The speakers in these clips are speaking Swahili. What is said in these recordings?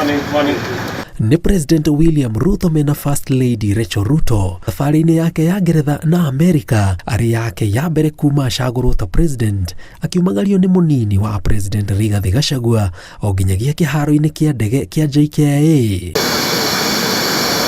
Morning. Ni President William Ruto mena First Lady Rachel Ruto thabarĩ-inĩ yake ya Ngeretha na Amerika arĩ yake ya mbere kuma acagũrwo ta president, akiumagario nĩ mũnini wa President Rigathi Gachagua o nginyagia kĩharo-inĩ kĩa ndege kĩa JKIA.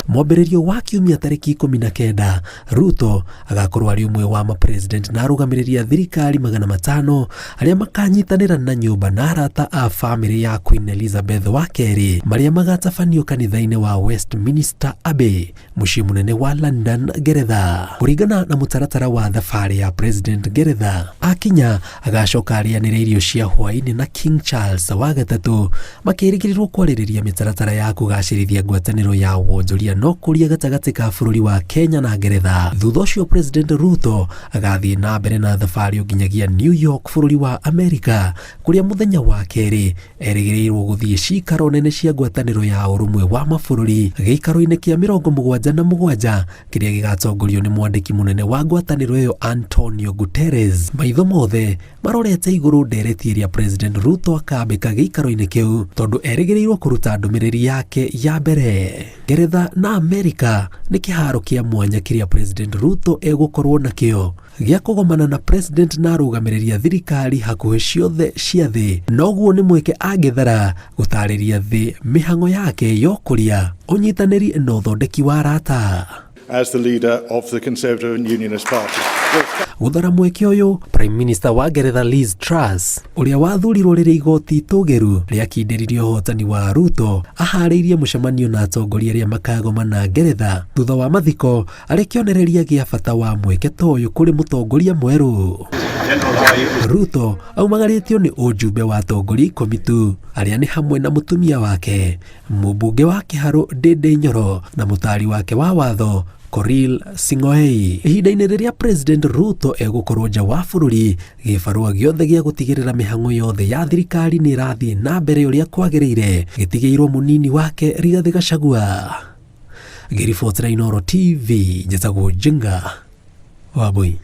Mwambĩrĩrio wa kiumia tarĩki 19, Ruto agakorwo arĩ ũmwe wa ma-president na arũgamĩrĩria thirikari 500 arĩa makanyitanĩra na nyũmba na arata a family ya Queen Elizabeth wa kerĩ marĩa magatabanio kanitha-inĩ wa Westminster Abbey, mũciĩ mũnene wa London, Ngeretha. Kũringana na mũtaratara wa thabarĩ ya President Ngeretha, akinya agacoka arĩanĩre irio cia hwaĩ-inĩ na King Charles wa gatatũ, makĩrĩgĩrĩrwo kwarĩrĩria mĩtaratara ya kũgacĩrithia ngwatanĩro ya wonjoria no kũria gatagatĩ ka bũrũri wa Kenya na Ngeretha. Thutha ũcio President Ruto agathiĩ na mbere na thabarĩ nginyagia New York, bũrũri wa Amerika, kũrĩa mũthenya wa kerĩ erĩgĩrĩirwo gũthiĩ cikaro nene cia ngwatanĩro ya ũrũmwe wa mabũrũri gĩikaro-inĩ kĩa 77 kĩrĩa gĩgatongorio nĩ mwandĩki mũnene wa ngwatanĩro ĩyo Antonio Guterres. Maitho mothe marorete igũrũ ndereti ĩrĩa President Ruto akambĩka gĩikaro-inĩ kĩu, tondũ erĩgĩrĩirwo kũruta ndũmĩrĩri yake ya mbere. Ngeretha na Amerika nĩ kĩharo kĩa mwanya kĩrĩa President Ruto egũkorwo nakĩo gĩa kũgomana na president na arũgamĩrĩria thirikari hakuhĩ ciothe cia thĩ. Noguo nĩ mweke angĩthara gũtarĩria thĩ mĩhang'o yake ya ũkũria, ũnyitanĩri na ũthondeki wa arata. As the leader of the Conservative and Unionist Party. Gũthara mweke ũyũ, Prime Minister wa Ngeretha Liz Truss, ũrĩa wathurirwo rĩrĩa igoti itũgĩru rĩakindĩririe ũhotani wa Ruto, aharĩirie mũcemanio na atongoria arĩa makagomana Ngeretha thutha wa mathiko, arĩ kĩonereria gĩa bata wa mweke ta ũyũ kũrĩ mũtongoria mwerũ. Ruto aumagarĩtio nĩ ũjumbe wa atongoria 10 tu, arĩa nĩ hamwe na mũtumia wake, mũmbunge wa Kĩharũ Ndindi Nyoro na mũtari wake wa watho Korir Sing'oei. Ihinda-inĩ rĩrĩa President Ruto egũkorwo nja wa bũrũri, gĩbarũa gĩothe gĩa gũtigĩrĩra mĩhang'o yothe ya thirikari nĩ ĩrathiĩ na mbere ũrĩa kwagĩrĩire gĩtigĩirwo mũnini wake Rigathi Gachagua. Ngĩribotera Inooro TV, njĩtagwo Njenga Wambui.